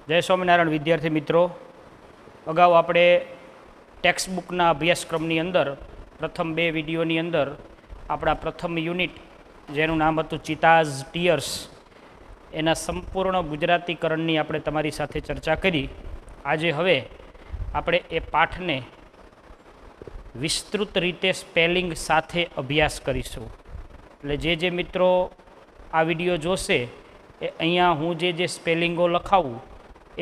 જય સ્વામિનારાયણ વિદ્યાર્થી મિત્રો, અગાઉ આપણે ટેક્સ્ટબુકના અભ્યાસક્રમની અંદર પ્રથમ બે વિડીયોની અંદર આપણા પ્રથમ યુનિટ જેનું નામ હતું ચિતાઝ ટીયર્સ એના સંપૂર્ણ ગુજરાતીકરણની આપણે તમારી સાથે ચર્ચા કરી. આજે હવે આપણે એ પાઠને વિસ્તૃત રીતે સ્પેલિંગ સાથે અભ્યાસ કરીશું. એટલે જે મિત્રો આ વિડીયો જોશે એ અહીંયા હું જે સ્પેલિંગો લખાવું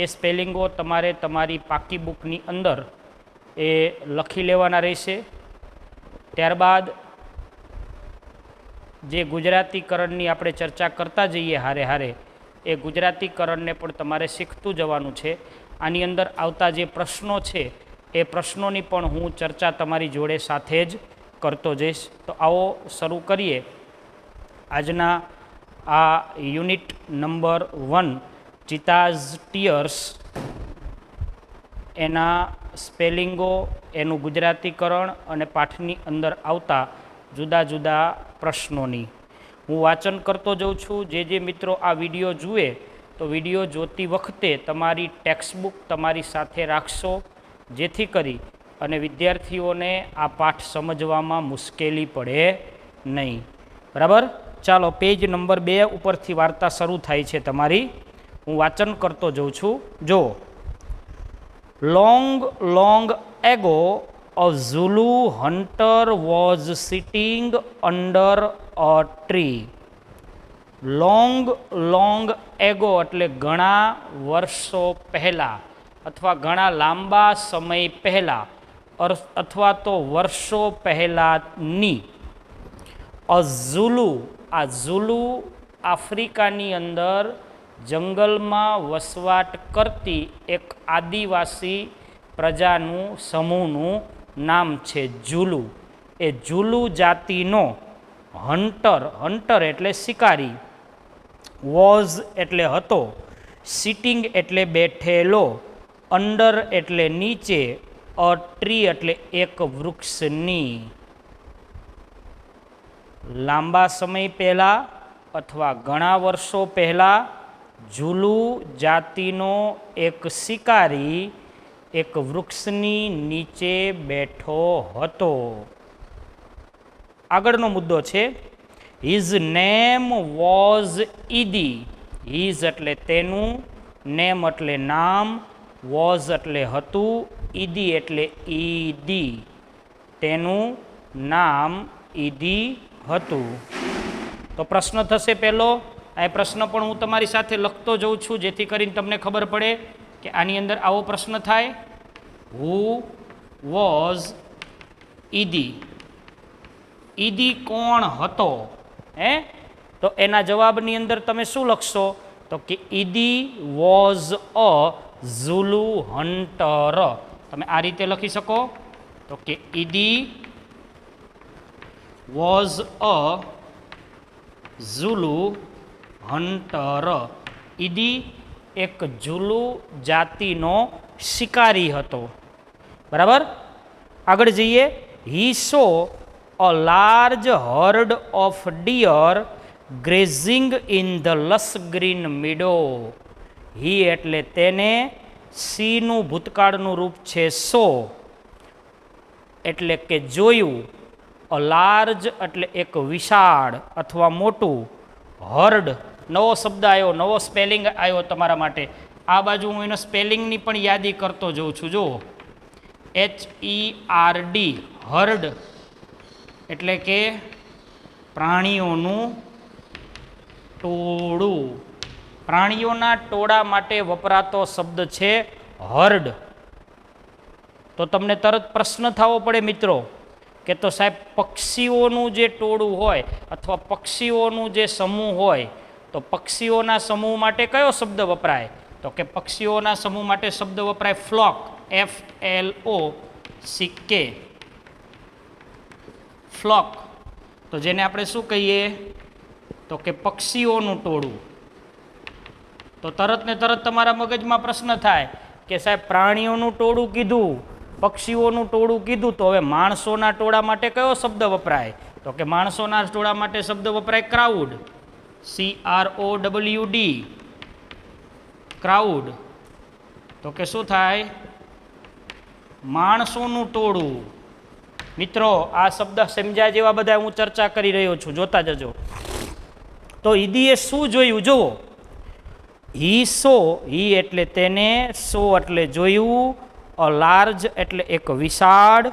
એ સ્પેલિંગો તમારે તમારી પાકી બુકની અંદર એ લખી લેવાના રહેશે. ત્યારબાદ જે ગુજરાતીકરણની આપણે ચર્ચા કરતા જઈએ હારે હારે એ ગુજરાતીકરણને પણ તમારે શીખતું જવાનું છે. આની અંદર આવતા જે પ્રશ્નો છે એ પ્રશ્નોની પણ હું ચર્ચા તમારી જોડે સાથે જ કરતો જઈશ. તો આવો શરૂ કરીએ આજના આ યુનિટ નંબર 1 ચિતાઝ ટીયર્સ એના સ્પેલિંગો, એનું ગુજરાતીકરણ અને પાઠની અંદર આવતા જુદા જુદા પ્રશ્નોની હું વાંચન કરતો જાઉં છું. જે મિત્રો આ વિડીયો જુએ તો વિડીયો જોતી વખતે તમારી ટેક્સ્ટબુક તમારી સાથે રાખશો, જેથી કરી અને વિદ્યાર્થીઓને આ પાઠ સમજવામાં મુશ્કેલી પડે નહીં. બરાબર? ચાલો, પેજ નંબર 2 ઉપરથી વાર્તા શરૂ થાય છે તમારી. હું વાંચન કરતો જાઉં છું. જો, long long ago a Zulu hunter was sitting under a tree. Long long ago એટલે ઘણા વર્ષો પહેલાં અથવા ઘણા લાંબા સમય પહેલાં અથવા તો વર્ષો પહેલાંની. અ ઝુલુ, આ ઝુલુ આફ્રિકાની અંદર જંગલમાં વસવાટ કરતી એક આદિવાસી પ્રજાનું સમૂહનું નામ છે ઝુલુ. એ ઝુલુ જાતિનો હન્ટર, હન્ટર એટલે શિકારી, વોઝ એટલે હતો, સિટિંગ એટલે બેઠેલો, અંડર એટલે નીચે, અ ટ્રી એટલે એક વૃક્ષની. લાંબા સમય પહેલાં અથવા ઘણા વર્ષો પહેલાં ઝુલુ જાતિનો એક શિકારી એક વૃક્ષની નીચે બેઠો હતો. આગળનો મુદ્દો છે હિઝ નેમ વોઝ ઈદી. હિઝ એટલે તેનું, નેમ એટલે નામ, વોઝ એટલે હતું, ઈદી એટલે ઈદી, તેનું નામ ઈદી હતું. તો પ્રશ્ન થશે પહેલો. આ પ્રશ્ન પણ હું તમારી સાથે લખતો જઉં છું, જેથી કરીને તમને ખબર પડે કે આની અંદર આવો પ્રશ્ન થાય, હુ વોઝ ઈદી. ઈદી કોણ હતો? તો એના જવાબની અંદર તમે શું લખશો? તો કે ઈદી વોઝ અ ઝુલુ હન્ટર. તમે આ રીતે લખી શકો તો કે ઈદી વોઝ અ ઝુલુ હન્ટર. ઈદી એક ઝુલુ જાતિનો શિકારી હતો. બરાબર? આગળ જઈએ. He saw a large herd of deer grazing in the lush green meadow. He એટલે તેને, સીનું ભૂતકાળનું રૂપ છે સો એટલે કે જોયું, અ લાર્જ એટલે એક વિશાળ અથવા મોટું, હર્ડ નવો શબ્દ આવ્યો, નવો સ્પેલિંગ આવ્યો તમારા માટે. આ બાજુ હું એનો સ્પેલિંગની પણ યાદી કરતો જઉં છું. જુઓ, HERD, હર્ડ એટલે કે પ્રાણીઓનું ટોળું. પ્રાણીઓના ટોળા માટે વપરાતો શબ્દ છે હર્ડ. તો તમને તરત પ્રશ્ન થવો પડે મિત્રો કે તો સાહેબ પક્ષીઓનું જે ટોળું હોય અથવા પક્ષીઓનું જે સમૂહ હોય તો પક્ષીઓના સમૂહ માટે કયો શબ્દ વપરાય? તો કે પક્ષીઓના સમૂહ માટે શબ્દ વપરાય ફ્લોક, FLOCK, ફ્લોક. તો જેને આપણે શું કહીએ? તો કે પક્ષીઓનું ટોળું. તો તરત ને તરત તમારા મગજમાં પ્રશ્ન થાય કે સાહેબ પ્રાણીઓનું ટોળું કીધું, પક્ષીઓનું ટોળું કીધું, તો હવે માણસોના ટોળા માટે કયો શબ્દ વપરાય? તો કે માણસોના ટોળા માટે શબ્દ વપરાય ક્રાઉડ, CROWD, ક્રાઉડ. તો કે શું થાય? માણસોનું ટોળું. મિત્રો આ શબ્દ સમજ્યા જેવા બધા હું ચર્ચા કરી રહ્યો છું, જોતા જજો. તો ઈદીએ શું જોયું જુઓ. હી સો, હી એટલે તેને, સો એટલે જોયું, અ લાર્જ એટલે એક વિશાળ,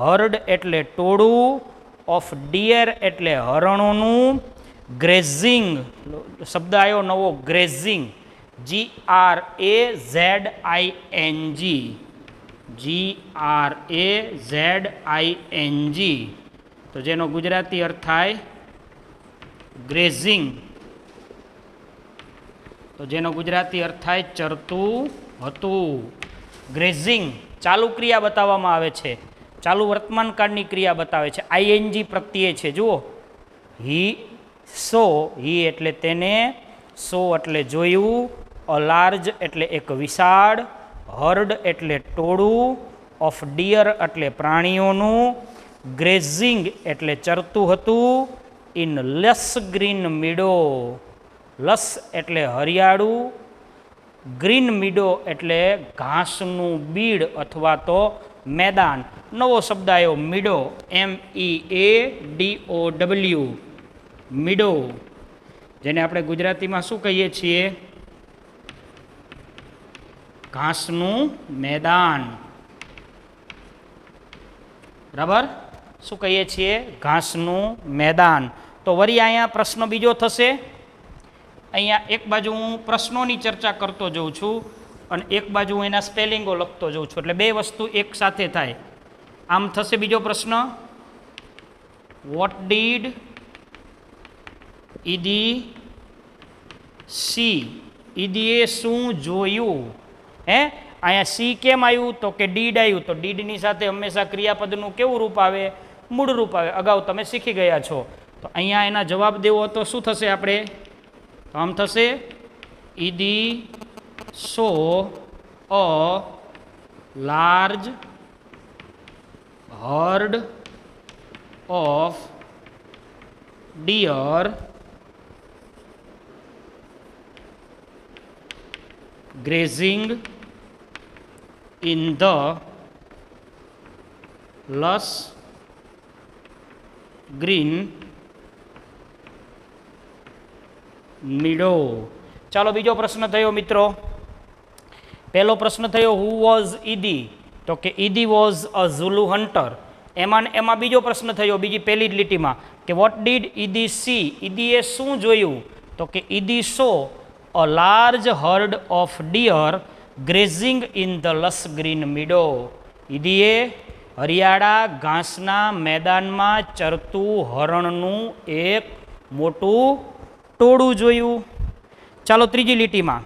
હર્ડ એટલે ટોળું, ઓફ ડિયર એટલે હરણોનું, ગ્રેઝિંગ શબ્દ આવ્યો નવો, ગ્રેઝિંગ, GRAZING, GRAZING, તો જેનો ગુજરાતી અર્થ થાય ગ્રેઝિંગ, તો જેનો ગુજરાતી અર્થ થાય ચરતું હતું. ગ્રેઝિંગ ચાલુ ક્રિયા બતાવવામાં આવે છે, ચાલુ વર્તમાન કાળની ક્રિયા બતાવે છે, ING પ્રત્યય છે. જુઓ, હી સો, હી એટલે તેને, સો એટલે જોયું, અ લાર્જ એટલે એક વિશાળ, હર્ડ એટલે ટોળું, ઓફ ડિયર એટલે પ્રાણીઓનું, ગ્રેઝિંગ એટલે ચરતું હતું, ઇન લસ ગ્રીન મીડો, લસ એટલે હરિયાળું, ગ્રીન મીડો એટલે ઘાસનું બીડ અથવા તો મેદાન. નવો શબ્દ આવ્યો મીડો, MEADOW, મીડો, જેને આપણે ગુજરાતીમાં શું કહીએ છીએ? ઘાસનું મેદાન. બરાબર, શું કહીએ છીએ? ઘાસનું મેદાન. તો વળી અહીંયા પ્રશ્ન બીજો થશે. અહીંયા એક બાજુ હું પ્રશ્નોની ચર્ચા કરતો જઉં છું અને એક બાજુ હું એના સ્પેલિંગો લખતો જઉં છું, એટલે બે વસ્તુ એક સાથે થાય. આમ થશે બીજો પ્રશ્ન, વોટ ડીડ ઈદી સી, ઈદીએ શું જોયું? હે, અહીંયા સી કેમ આવ્યું? તો કે ડીડ આવ્યું. તો ડીડની સાથે હંમેશા ક્રિયાપદનું કેવું રૂપ આવે? મૂળ રૂપ આવે. અગાઉ તમે શીખી ગયા છો. તો અહીંયા એના જવાબ દેવો તો શું થશે આપણે? તો આમ થશે, Idi saw a large herd of deer grazing in the lush green meadow. ચાલો બીજો પ્રશ્ન થયો મિત્રો. પહેલો પ્રશ્ન થયો હુ વોઝ ઈદી, તો કે ઈદી વોઝ અ ઝુલુ હન્ટર. એમાં બીજો પ્રશ્ન થયો બીજી પહેલી જ લીટીમાં કે વોટ ડીડ ઈદી સી, ઈદીએ શું જોયું? તો કે ઈદી સો a large herd of deer grazing in the lush green meadow. ઈદીએ હરિયાળા ઘાસના મેદાનમાં ચરતું હરણનું એક મોટું ટોળું જોયું. ચાલો ત્રીજી લીટીમાં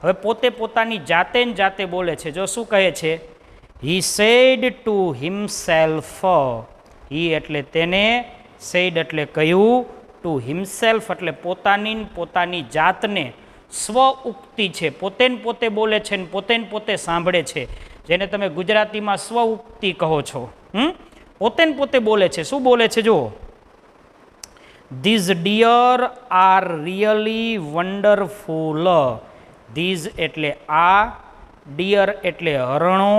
હવે પોતે પોતાની જાતે ને જાતે બોલે છે. જો શું કહે છે? હી સેડ ટુ હિમસેલ્ફ, હી એટલે તેને, સેડ એટલે કહ્યું, ટુ હિમસેલ્ફ એટલે પોતાની જાતને. સ્વ ઉક્તિ છે, પોતે ને પોતે બોલે છે ને પોતે સાંભળે છે, જેને તમે ગુજરાતીમાં સ્વ ઉક્તિ કહો છો. પોતે ને પોતે બોલે છે. શું બોલે છે? જુઓ, these deer are really wonderful. These એટલે આ, ડિયર એટલે હરણો,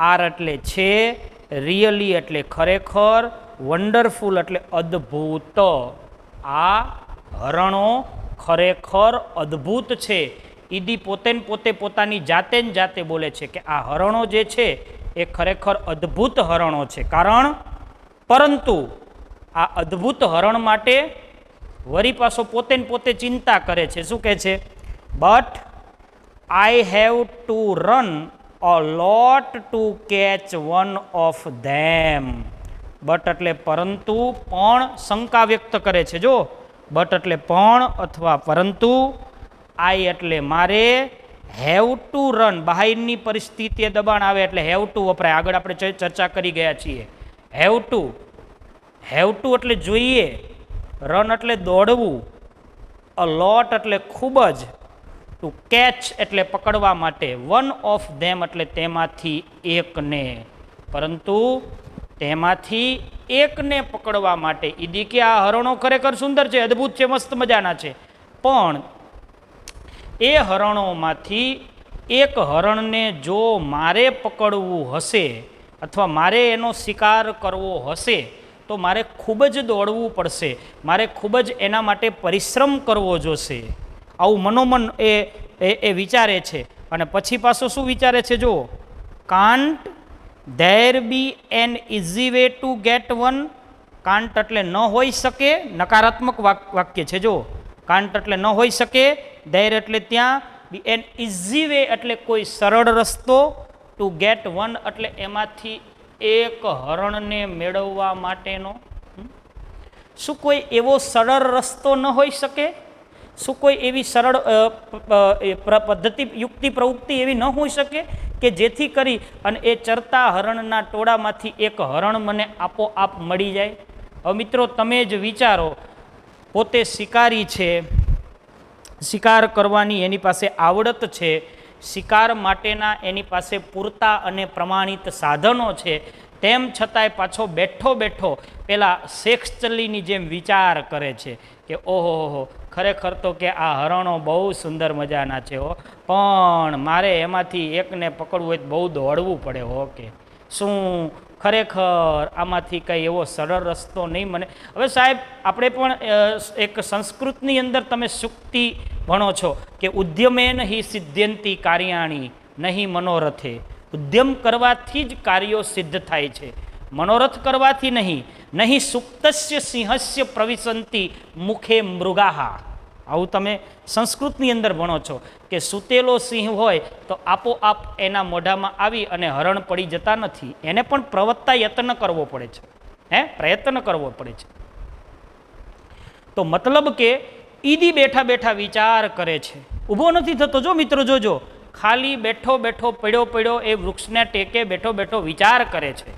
આર એટલે છે, રિયલી એટલે ખરેખર, વન્ડરફુલ એટલે અદ્ભુત. આ હરણો ખરેખર અદ્ભુત છે. ઈદી પોતે ને પોતે પોતાની જાતે ને જાતે બોલે છે કે આ હરણો જે છે એ ખરેખર અદ્ભુત હરણો છે. કારણ પરંતુ આ અદ્ભુત હરણ માટે વળી પાછો પોતે ને પોતે ચિંતા કરે છે. શું કહે છે? But I have to run a lot to catch one of them. But એટલે પરંતુ, પણ શંકા વ્યક્ત કરે છે. જો, બટ એટલે પણ અથવા પરંતુ, આઈ એટલે મારે, હેવ ટુ રન બહારની પરિસ્થિતિએ દબાણ આવે એટલે હેવ ટુ વપરાય. આગળ આપણે ચર્ચા કરી ગયા છીએ. હેવ ટુ એટલે જોઈએ, રન એટલે દોડવું, અ લોટ એટલે ખૂબ જ, ટુ કેચ એટલે પકડવા માટે, વન ઓફ ધેમ એટલે તેમાંથી એકને, પરંતુ તેમાંથી એકને પકડવા માટે. ઈદી કે આ હરણો ખરેખર સુંદર છે, અદ્ભુત છે, મસ્ત મજાના છે, પણ એ હરણોમાંથી એક હરણને જો મારે પકડવું હશે અથવા મારે એનો શિકાર કરવો હશે તો મારે ખૂબ જ દોડવું પડશે, મારે ખૂબ જ એના માટે પરિશ્રમ કરવો જોશે. આવું મનોમન એ વિચારે છે. અને પછી પાછો શું વિચારે છે જો, can't there be an easy way to get one. Can't એટલે ન હોઈ શકે, નકારાત્મક વાક્ય છે જો. કાન્ટ એટલે ન હોઈ શકે, ધેર એટલે ત્યાં, બી એન ઇઝી વે એટલે કોઈ સરળ રસ્તો, ટુ ગેટ વન એટલે એમાંથી એક હરણને મેળવવા માટેનો. શું કોઈ એવો સરળ રસ્તો ન હોઈ શકે? શું કોઈ એવી સરળ પદ્ધતિ, યુક્તિ, પ્રવૃત્તિ એવી ન હોઈ શકે કે જેથી કરી અને એ ચરતા હરણના ટોળામાંથી એક હરણ મને આપોઆપ મળી જાય? હવે મિત્રો તમે જ વિચારો, પોતે શિકારી છે, શિકાર કરવાની એની પાસે આવડત છે, શિકાર માટેના એની પાસે પૂરતા અને પ્રમાણિત સાધનો છે, તેમ છતાંય પાછો બેઠો બેઠો પેલા શેખચલ્લીની જેમ વિચાર કરે છે કે ઓહો, ખરેખર તો કે આ હરણો બહુ સુંદર મજાના છે હો, પણ મારે એમાંથી એકને પકડવું હોય તો બહુ દોડવું પડે હો. કે શું ખરેખર આમાંથી કંઈ એવો સરળ રસ્તો નહીં મને? હવે સાહેબ, આપણે પણ એક સંસ્કૃતની અંદર તમે સૂક્તિ ભણો છો કે ઉદ્યમેન હિ સિદ્ધ્યંતી કાર્યાણી નહીં મનોરથે. ઉદ્યમ કરવાથી જ કાર્યો સિદ્ધ થાય છે, મનોરથ કરવાથી નહીં. નહીં સુપ્તસ્ય સિંહસ્ય પ્રવિશંતિ મુખે મૃગાહા. આવું તમે સંસ્કૃતની અંદર ભણો છો કે સૂતેલો સિંહ હોય તો આપોઆપ એના મોઢામાં આવી અને હરણ પડી જતા નથી, એને પણ પ્રવત્તા યત્ન કરવો પડે છે, પ્રયત્ન કરવો પડે છે. તો મતલબ કે ઈદી બેઠા બેઠા વિચાર કરે છે, ઊભો નથી થતો. જો મિત્રો જોજો, ખાલી બેઠો બેઠો પડ્યો એ વૃક્ષને ટેકે બેઠો બેઠો વિચાર કરે છે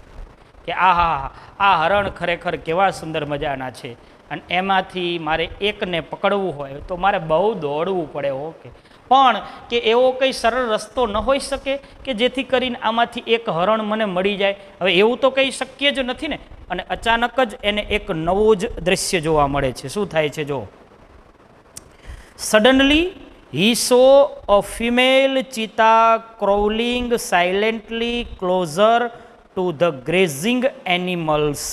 કે આ હરણ ખરેખર કેવા સુંદર મજાના છે, અને એમાંથી મારે એકને પકડવું હોય તો મારે બહુ દોડવું પડે. ઓકે, પણ કે એવો કંઈ સરળ રસ્તો ન હોઈ શકે કે જેથી કરીને આમાંથી એક હરણ મને મળી જાય? હવે એવું તો કંઈ શક્ય જ નથી ને. અને અચાનક જ એને એક નવું જ દ્રશ્ય જોવા મળે છે. શું થાય છે જો, suddenly he saw a female cheetah crawling silently closer to the grazing animals.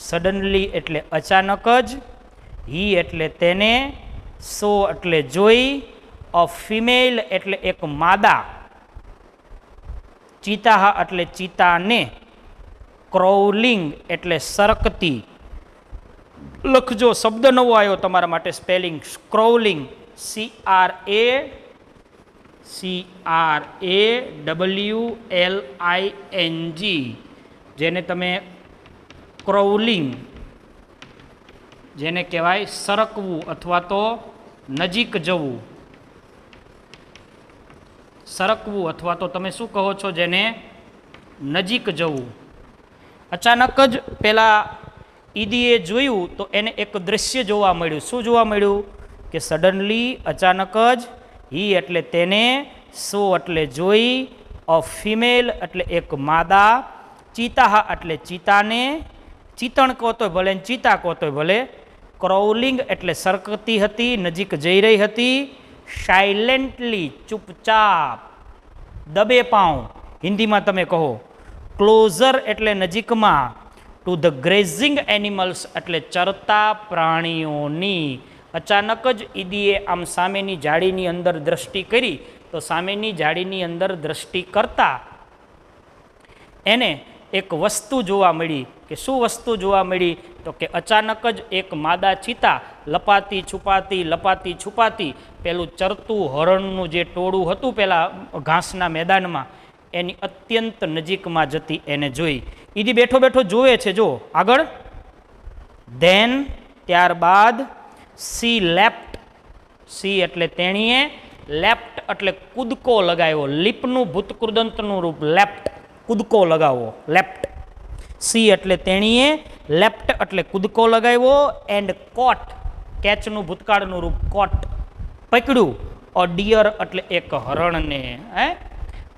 Suddenly એટલે અચાનક જ, હી એટલે તેને, સો એટલે જોઈ, અ ફિમેલ એટલે એક માદા, ચીતા એટલે ચીતાને, ક્રોલિંગ એટલે સરકતી. લખજો, શબ્દ નવો આવ્યો તમારા માટે, સ્પેલિંગ ક્રોલિંગ, CRAWLING, જેને તમે ક્રોલિંગ જેને કહેવાય સરકવું અથવા તો નજીક જવું. સરકવું અથવા તો તમે શું કહો છો, જેને નજીક જવું. અચાનક જ પેલા ઈદીએ જોયું તો એને એક દ્રશ્ય જોવા મળ્યું. શું જોવા મળ્યું? કે સડનલી અચાનક જ, હી એટલે તેને, સો એટલે જોઈ, અ ફિમેલ એટલે એક માદા, ચીતા એટલે ચીતાને, ચીતણ કહો તોય ભલે, ચીતા કહો તોય ભલે, ક્રોલિંગ એટલે સરકતી હતી, નજીક જઈ રહી હતી, સાયલેન્ટલી ચૂપચાપ, દબે પાઉં હિન્દીમાં તમે કહો, ક્લોઝર એટલે નજીકમાં, ટુ ધ ગ્રેઝિંગ એનિમલ્સ એટલે ચરતા પ્રાણીઓની. અચાનક જ ઈદીએ આમ સામેની જાળીની અંદર દ્રષ્ટિ કરી તો સામેની જાળીની અંદર દ્રષ્ટિ કરતા એને એક વસ્તુ જોવા મળી. કે શું વસ્તુ જોવા મળી? તો કે અચાનક જ એક માદા ચીતા લપાતી છુપાતી પેલું ચરતું હરણનું જે ટોળું હતું પેલા ઘાસના મેદાનમાં, એની અત્યંત નજીકમાં જતી એને જોઈ. ઈદી બેઠો બેઠો જોવે છે. જો આગળ, ધેન ત્યારબાદ, સી લેપ્ટ, સી એટલે તેણીએ, લેપ્ટ એટલે કૂદકો લગાવ્યો. લીપનું ભૂતકૃદંતનું રૂપ લેપ્ટ, કૂદકો લગાવવો, લેપ્ટ. સી એટલે તેણીએ, લેપ્ટ એટલે કૂદકો લગાવ્યો, એન્ડ કોટ, કેચનું ભૂતકાળનું રૂપ કોટ, પકડ્યું, અ ડિયર એટલે એક હરણને.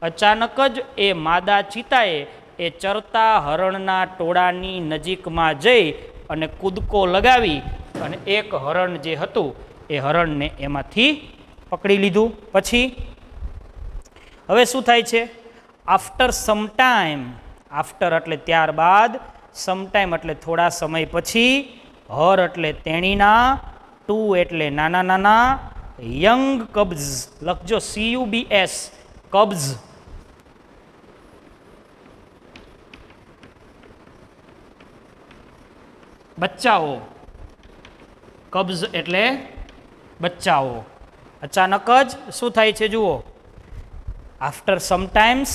અચાનક જ એ માદા ચીતાએ એ ચરતા હરણના ટોળાની નજીકમાં જઈ અને કૂદકો લગાવી અને એક હરણ જે હતું એ હરણને એમાંથી પકડી લીધું. પછી હવે શું થાય છે? આફ્ટર સમ ટાઈમ, આફ્ટર એટલે ત્યારબાદ, સમટાઈમ એટલે થોડા સમય પછી, હર એટલે તેણીના, ટુ એટલે નાના નાના, યંગ કબ્ઝ લખજો CUBS કબ્ઝ, બચ્ચાઓ, કબ્ઝ એટલે બચ્ચાઓ. અચાનક જ શું થાય છે જુઓ, આફ્ટર સમટાઈમ્સ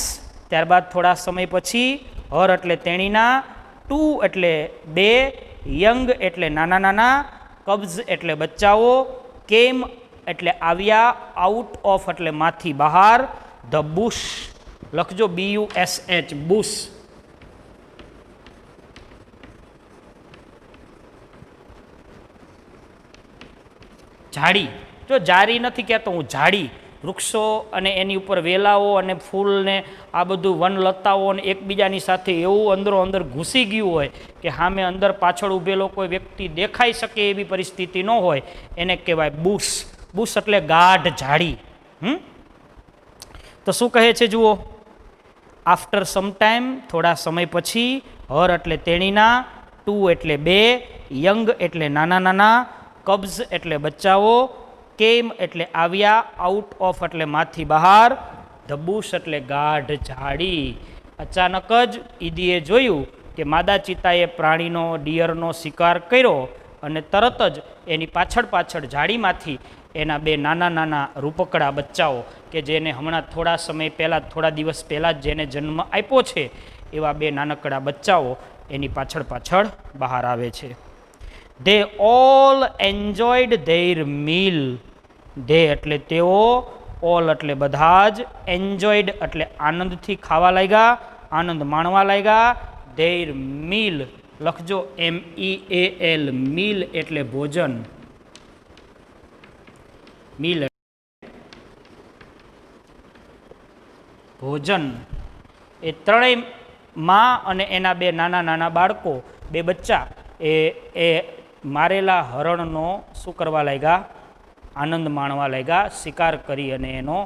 ત્યારબાદ થોડા સમય પછી, હર એટલે તેણીના, ટુ એટલે બે, યંગ એટલે નાના નાના, કબ્ઝ એટલે બચ્ચાઓ, કેમ એટલે આવ્યા, આઉટ ઓફ એટલે માંથી બહાર, ધ બુશ લખજો BUSH બુશ, ઝાડી. જો જારી નથી કહેતો હું, ઝાડી, વૃક્ષો અને એની ઉપર વેલાઓ અને ફૂલને આ બધું વનલતાઓ અને એકબીજાની સાથે એવું અંદરો અંદર ઘૂસી ગયું હોય કે સામે અંદર પાછળ ઊભેલો કોઈ વ્યક્તિ દેખાઈ શકે એવી પરિસ્થિતિ ન હોય, એને કહેવાય બુશ. બુશ એટલે ગાઢ ઝાડી. તો શું કહે છે જુઓ, આફ્ટર સમ ટાઈમ થોડા સમય પછી, હર એટલે તેણીના, ટુ એટલે બે, યંગ એટલે નાના નાના, કબ્ઝ એટલે બચ્ચાઓ, કેમ એટલે આવ્યા, આઉટ ઓફ એટલે માંથી બહાર, ધ બુશ એટલે ગાઢ ઝાડી. અચાનક જ ઈદીએ જોયું કે માદા ચિત્તાએ પ્રાણીનો, ડિયરનો શિકાર કર્યો અને તરત જ એની પાછળ પાછળ ઝાડીમાંથી એના બે નાના નાના રૂપકડા બચ્ચાઓ કે જેને હમણાં થોડા સમય પહેલાં, થોડા દિવસ પહેલાં જ જેને જન્મ આપ્યો છે એવા બે નાનકડા બચ્ચાઓ એની પાછળ પાછળ બહાર આવે છે. They all enjoyed their meal. They એટલે તેઓ, all એટલે બધા જ, enjoyed એટલે આનંદથી ખાવા લાગ્યા, આનંદ માણવા લાગ્યા. their meal લખજો MEAL, meal એટલે ભોજન, meal ભોજન. એ ત્રણેય માં અને એના બે નાના નાના બાળકો, બે બચ્ચા એ મારેલા હરણનો શું કરવા લાગ્યા, આનંદ માણવા લાગ્યા, શિકાર કરી અને એનો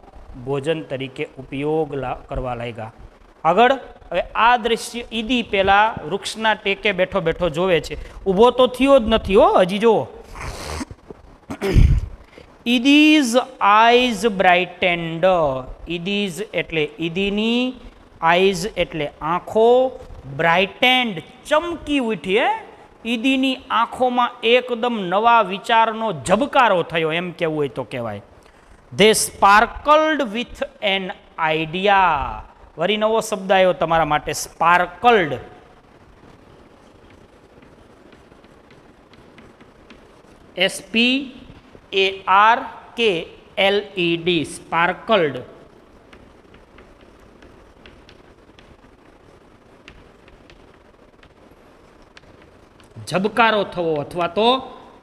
ભોજન તરીકે ઉપયોગ કરવા લાગ્યા. આગળ હવે આ દ્રશ્ય ઈદી પેલા વૃક્ષના ટેકે બેઠો બેઠો જોવે છે, ઊભો તો થયો જ નથી હો, હજી જુઓ. ઈદીઝ આઈઝ બ્રાઇટેન્ડ, ઈદીઝ એટલે ઈદીની, આઈઝ એટલે આંખો, બ્રાઇટેન્ડ ચમકી ઉઠી. ઈદીની આંખોમાં એકદમ નવા વિચારનો ઝબકારો થયો એમ કહેવું હોય તો કહેવાય. They sparkled with an idea. વળી નવો શબ્દ આવ્યો તમારા માટે, સ્પાર્કલ્ડ. SPARKLED, સ્પાર્કલ્ડ. ઝબકારો થવો અથવા તો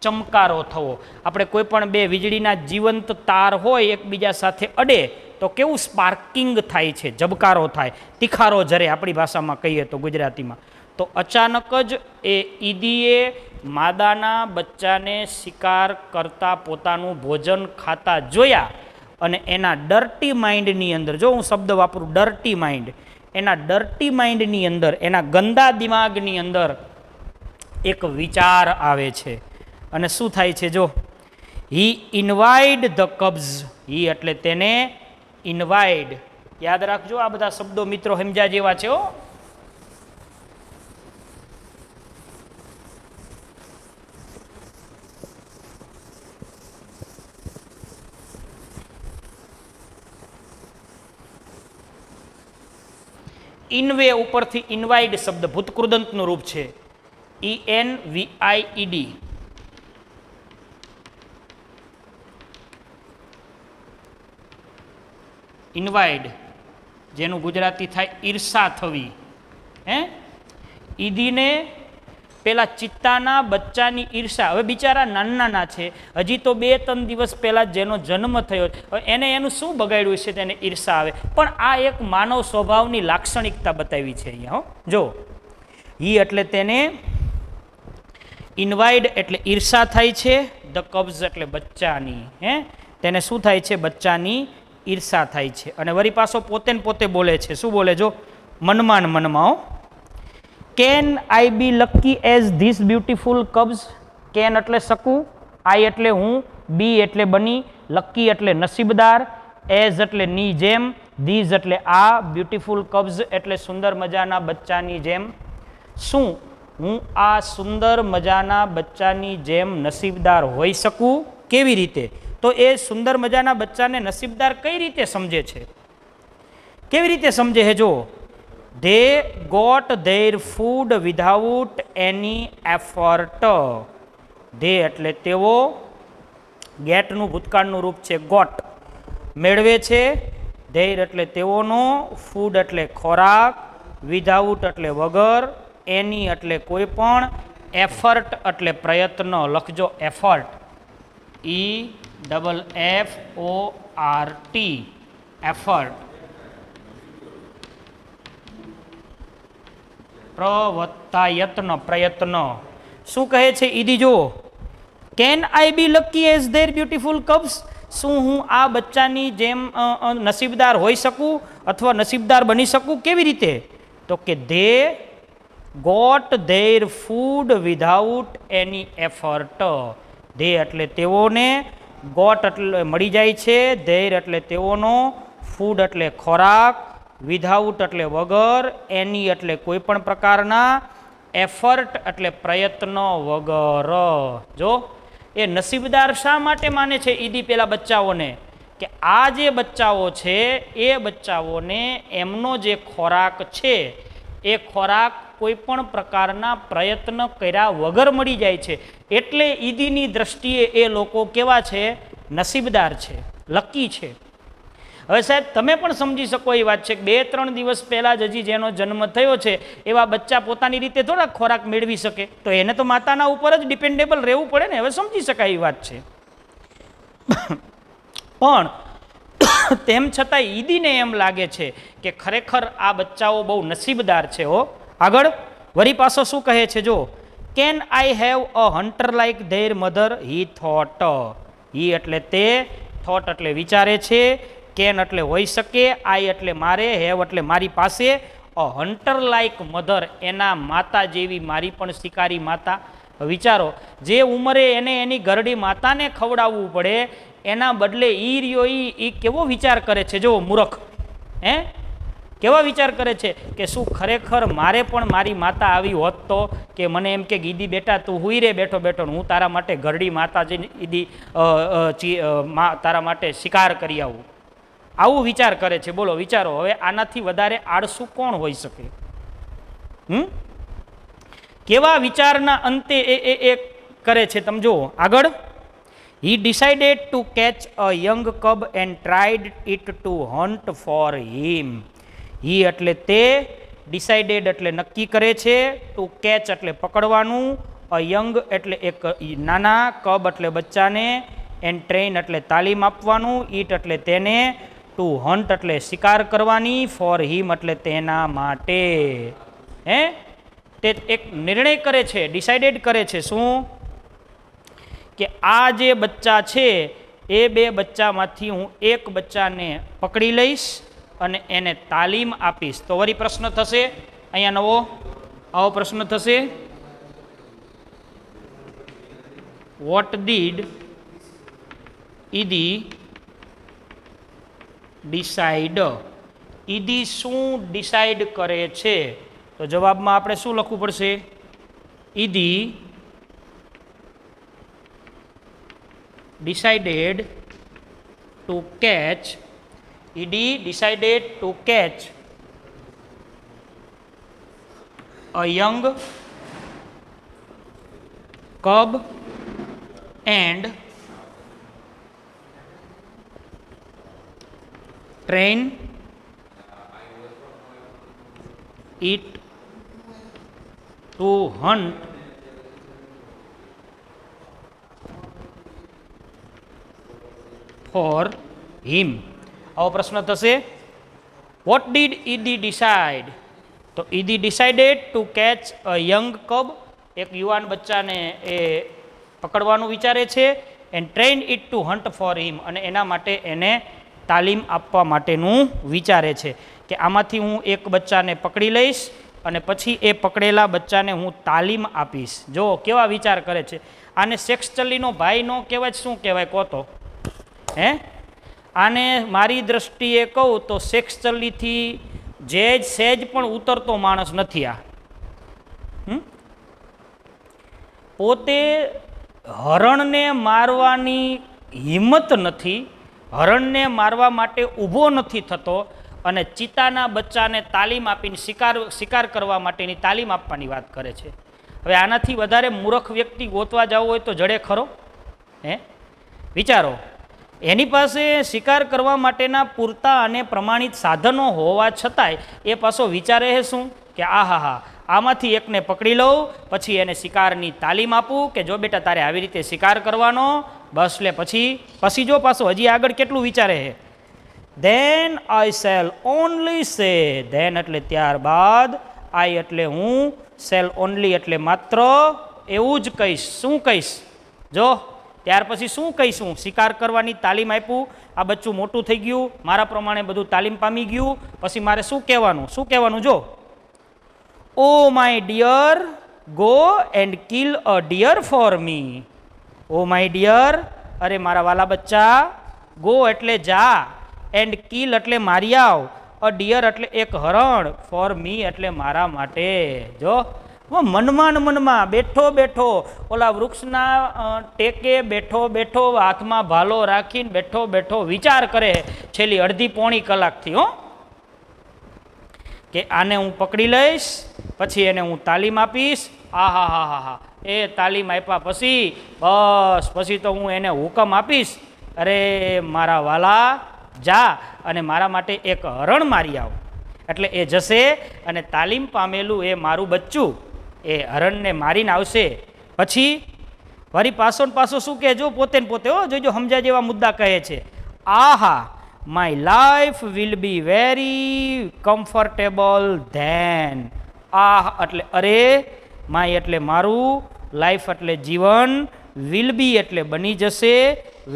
ચમકારો થવો. આપણે કોઈ પણ બે વીજળીના જીવંત તાર હોય એકબીજા સાથે અડે તો કેવું સ્પાર્કિંગ થાય છે, ઝબકારો થાય, તીખારો જરે આપણી ભાષામાં કહીએ તો ગુજરાતીમાં. તો અચાનક જ એ ઈદીએ માદાના બચ્ચાને શિકાર કરતા પોતાનું ભોજન ખાતા જોયા અને એના ડર્ટી માઇન્ડની અંદર, જો હું શબ્દ વાપરું ડર્ટી માઇન્ડ, એના ડર્ટી માઇન્ડની અંદર, એના ગંદા દિમાગની અંદર એક વિચાર આવે છે. અને શું થાય છે જો, હી ઇન્વાઇડ ધ કબ્ઝ. હી એટલે તેને, ઇન્વાઇડ યાદ રાખજો, આ બધા શબ્દો મિત્રો સમજ્યા જેવા છે હો. ઇનવે ઉપરથી ઇન્વાઇડ શબ્દ ભૂતકૃદંતનું રૂપ છે, ENVIED. ઇન્વાઇડ જેનું ગુજરાતી થાય ઈર્ષા થવી. ઈદીને પેલા ચિત્તાના બચ્ચાની ઈર્ષા. હવે બિચારા નાના છે, હજી તો 2-3 દિવસ પહેલાં જેનો જન્મ થયો, એને એનું શું બગાડ્યું છે તેને ઈર્ષા આવે. પણ આ એક માનવ સ્વભાવની લાક્ષણિકતા બતાવી છે અહીંયા. જો હી એટલે તેને, ઇન્વાઇડ એટલે ઈર્ષા થાય છે, ધ કબ્ઝ એટલે બચ્ચાની, તેને શું થાય છે, બચ્ચાની ઈર્ષા થાય છે. અને વળી પાછો પોતે ને પોતે બોલે છે. શું બોલે? જો મનમાં ને મનમાં. Can I be lucky as this beautiful cubs. Can એટલે શકું, આઈ એટલે હું, બી એટલે બની, લકી એટલે નસીબદાર, એઝ એટલે ની જેમ, ધીઝ એટલે આ, બ્યુટીફુલ કબ્સ એટલે સુંદર મજાના બચ્ચાની જેમ. શું હું આ સુંદર મજાના બચ્ચાની જેમ નસીબદાર હોઈ શકું? કેવી રીતે? તો એ સુંદર મજાના બચ્ચાને નસીબદાર કઈ રીતે સમજે છે? કેવી રીતે સમજે છે? જો they got their food without any effort. They એટલે તેઓ, ગેટનું ભૂતકાળનું રૂપ છે ગોટ, મેળવે છે. ધેર એટલે તેઓનો, ફૂડ એટલે ખોરાક, વિધાઉટ એટલે વગર, એની એટલે કોઈ પણ, એફર્ટ એટલે પ્રયત્ન. લખજો એફર્ટ, EFFORT, એફર્ટ. પ્રવત્તા યત્ન, પ્રયત્ન. શું કહે છે ઈદી? જો can I be lucky as their beautiful cubs. શું હું આ બચ્ચાની જેમ નસીબદાર હોઈ શકું અથવા નસીબદાર બની શકું? કેવી રીતે? તો કે they got their food without any effort. They એટલે તેઓને, ગોટ એટલે મળી જાય છે, ધેર એટલે તેઓનો, ફૂડ એટલે ખોરાક, વિધાઉટ એટલે વગર, એની એટલે કોઈ પણ પ્રકારના, એફર્ટ એટલે પ્રયત્ન વગર. જો એ નસીબદાર શા માટે માને છે ઈદી પેલા બચ્ચાઓને? કે આ જે બચ્ચાઓ છે એ બચ્ચાઓને એમનો જે ખોરાક છે એ ખોરાક કોઈ પણ પ્રકારના પ્રયત્ન કર્યા વગર મળી જાય છે. એટલે ઈદીની દ્રષ્ટિએ એ લોકો કેવા છે? નસીબદાર છે, લકી છે. હવે સાહેબ તમે પણ સમજી શકો એ વાત છે કે 2-3 દિવસ પહેલાં જ હજી જેનો જન્મ થયો છે એવા બચ્ચા પોતાની રીતે થોડા ખોરાક મેળવી શકે? તો એને તો માતાના ઉપર જ ડિપેન્ડેબલ રહેવું પડે ને. હવે સમજી શકાય એ વાત છે. પણ તેમ છતાં ઈદીને એમ લાગે છે કે ખરેખર આ બચ્ચાઓ બહુ નસીબદાર છે. હો આગળ વળી પાછો શું કહે છે? જો can I have a hunter like their mother, he thought. He એટલે તે, થોટ એટલે વિચારે છે, કેન એટલે હોઈ શકે, આઈ એટલે મારે, હેવ એટલે મારી પાસે, અ હન્ટર લાઈક મધર એના માતા જેવી મારી પણ શિકારી માતા. વિચારો, જે ઉંમરે એને એની ઘરડી માતાને ખવડાવવું પડે એના બદલે ઈ રહ્યો ઈ કેવો વિચાર કરે છે? જો મૂર્ખ, હે કેવા વિચાર કરે છે કે શું ખરેખર મારે પણ મારી માતા આવી હોત તો? કે મને એમ કે ઈદી બેટા તું હુઈ રે બેઠો બેઠો, હું તારા માટે ઘરડી માતા જઈને ઈદી તારા માટે શિકાર કરી આવું. આવું વિચાર કરે છે. બોલો વિચારો, હવે આનાથી વધારે આળસુ કોણ હોઈ શકે? કેવા વિચારના અંતે એ કરે છે તમે જુઓ આગળ. He decided to catch a young cub and tried it to hunt for him. He એટલે તે, ડિસાઇડેડ એટલે નક્કી કરે છે, ટુ કેચ એટલે પકડવાનું, અ યંગ એટલે એક નાના, કબ એટલે બચ્ચાને, એન્ડ ટ્રેન એટલે તાલીમ આપવાનું, ઇટ એટલે તેને, ટુ હન્ટ એટલે શિકાર કરવાની, ફોર હિમ એટલે તેના માટે. હે તે એક નિર્ણય કરે છે, ડિસાઇડેડ કરે છે. શું? કે આ જે બચ્ચા છે એ 2 બચ્ચામાંથી હું એક બચ્ચાને પકડી લઈશ અને એને તાલીમ આપીશ. તો વળી પ્રશ્ન થશે અહીંયા નવો, આવો પ્રશ્ન થશે. What did Idi decide? Idi શું ડિસાઇડ કરે છે? તો જવાબમાં આપણે શું લખવું પડશે? ઈદી decided to catch, ED decided to catch a young cub and train it to hunt for him. આવો પ્રશ્ન થશે. What did Idi decide? તો Idi decided to catch a young cub, એક યુવાન બચ્ચાને એ પકડવાનું વિચારે છે, and train it to hunt for him, અને એના માટે એને તાલીમ આપવા માટેનું વિચારે છે કે આમાંથી હું એક બચ્ચાને પકડી લઈશ અને પછી એ પકડેલા બચ્ચાને હું તાલીમ આપીશ. જો કેવા વિચાર કરે છે. આને સેક્સચલ્લીનો ભાઈ ન કહેવાય, શું કહેવાય કહો તો? હે, આને મારી દ્રષ્ટિએ કહું તો સેક્સચલ્લીથી સહેજ પણ ઉતરતો માણસ નથી આ. પોતે હરણને મારવાની હિંમત નથી, હરણને મારવા માટે ઊભો નથી થતો અને ચિત્તાના બચ્ચાને તાલીમ આપીને શિકાર કરવા માટેની તાલીમ આપવાની વાત કરે છે. હવે આનાથી વધારે મૂર્ખ વ્યક્તિ ગોતવા જવું હોય તો જડે ખરો? હે, વિચારો. એની પાસે શિકાર કરવા માટેના પૂરતા અને પ્રમાણિત સાધનો હોવા છતાંય એ પાછો વિચારે છે શું કે આહાહા, આમાંથી એકને પકડી લઉં, પછી એને શિકારની તાલીમ આપું કે જો બેટા તારે આવી રીતે શિકાર કરવાનો, બસ લે. પછી જો પાછો હજી આગળ કેટલું વિચારે છે. ધેન આઈ શેલ ઓનલી સે, ધેન એટલે ત્યારબાદ, આઈ એટલે હું, શેલ ઓનલી એટલે માત્ર એવું જ કહીશ. શું કહીશ? જો ત્યાર પછી શું કહીશું? શિકાર કરવાની તાલીમ આપ્યું, આ બચ્ચું મોટું થઈ ગયું, મારા પ્રમાણે બધું તાલીમ પામી ગયું, પછી મારે શું કહેવાનું? શું કહેવાનું? જો, oh my dear, go and kill a deer for me. Oh my dear, અરે મારા વાલા બચ્ચા, ગો એટલે જા, એન્ડ કિલ એટલે મારી આવ, અ ડિયર એટલે એક હરણ, ફોર મી એટલે મારા માટે. જો મનમાં બેઠો બેઠો ઓલા વૃક્ષના ટેકે બેઠો બેઠો હાથમાં ભાલો રાખીને બેઠો બેઠો વિચાર કરે છેલ્લી અડધી પોણી કલાકથી, હો, કે આને હું પકડી લઈશ, પછી એને હું તાલીમ આપીશ. હા, એ તાલીમ આપ્યા પછી બસ પછી તો હું એને હુકમ આપીશ, અરે મારા વાલા જા અને મારા માટે એક હરણ મારી આવ. એટલે એ જશે અને તાલીમ પામેલું એ મારું બચ્ચું એ હરણને મારીને આવશે. પછી વળી પાછો શું કહે? જો પોતે ને પોતે, હો, જોજો સમજા જેવા મુદ્દા કહે છે. Aha, my life will be very comfortable then. Ah એટલે અરે, માય એટલે મારું, લાઈફ એટલે જીવન, વિલ બી એટલે બની જશે,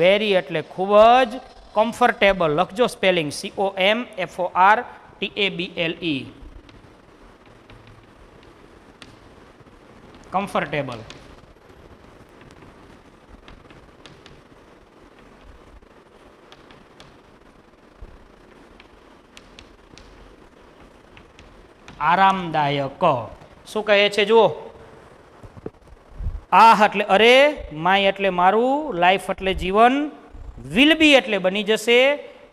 વેરી એટલે ખૂબ જ, કમ્ફર્ટેબલ લખજો સ્પેલિંગ COMFORTABLE, કમ્ફર્ટેબલ. આરામદાયક. શું કહે છે? જુઓ, આહ એટલે અરે, માય એટલે મારું, લાઈફ એટલે જીવન, વિલ બી એટલે બની જશે,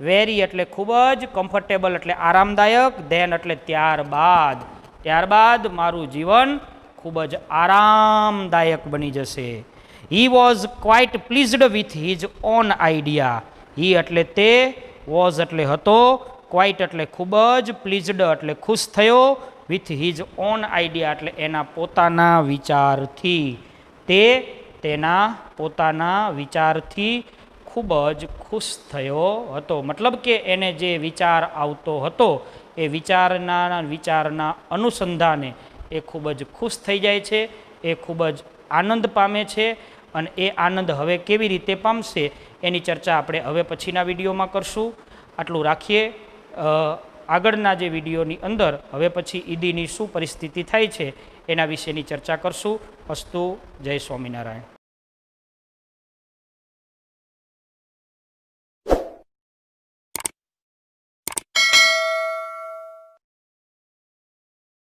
વેરી એટલે ખૂબ જ, કમ્ફર્ટેબલ એટલે આરામદાયક, ધેન એટલે ત્યારબાદ, ત્યારબાદ મારું જીવન ખૂબ જ આરામદાયક બની જશે. He was quite pleased with his own idea. He એટલે તે, વોઝ એટલે હતો, ક્વાઇટ એટલે ખૂબ જ, પ્લીઝડ એટલે ખુશ થયો, વિથ હિઝ ઓન આઈડિયા એટલે એના પોતાના વિચારથી. તે તેના પોતાના વિચારથી ખૂબ જ ખુશ થયો હતો. મતલબ કે એને જે વિચાર આવતો હતો એ વિચારના અનુસંધાને એ ખૂબ જ ખુશ થઈ જાય છે, એ ખૂબ જ આનંદ પામે છે. અને એ આનંદ હવે કેવી રીતે પામશે એની ચર્ચા આપણે હવે પછીના વિડીયોમાં કરશું. આટલું રાખીએ. આગળના જે વિડીયોની અંદર હવે પછી ઈદીની શું પરિસ્થિતિ થાય છે એના વિશેની ચર્ચા કરશું. અસ્તુ. જય સ્વામિનારાયણ.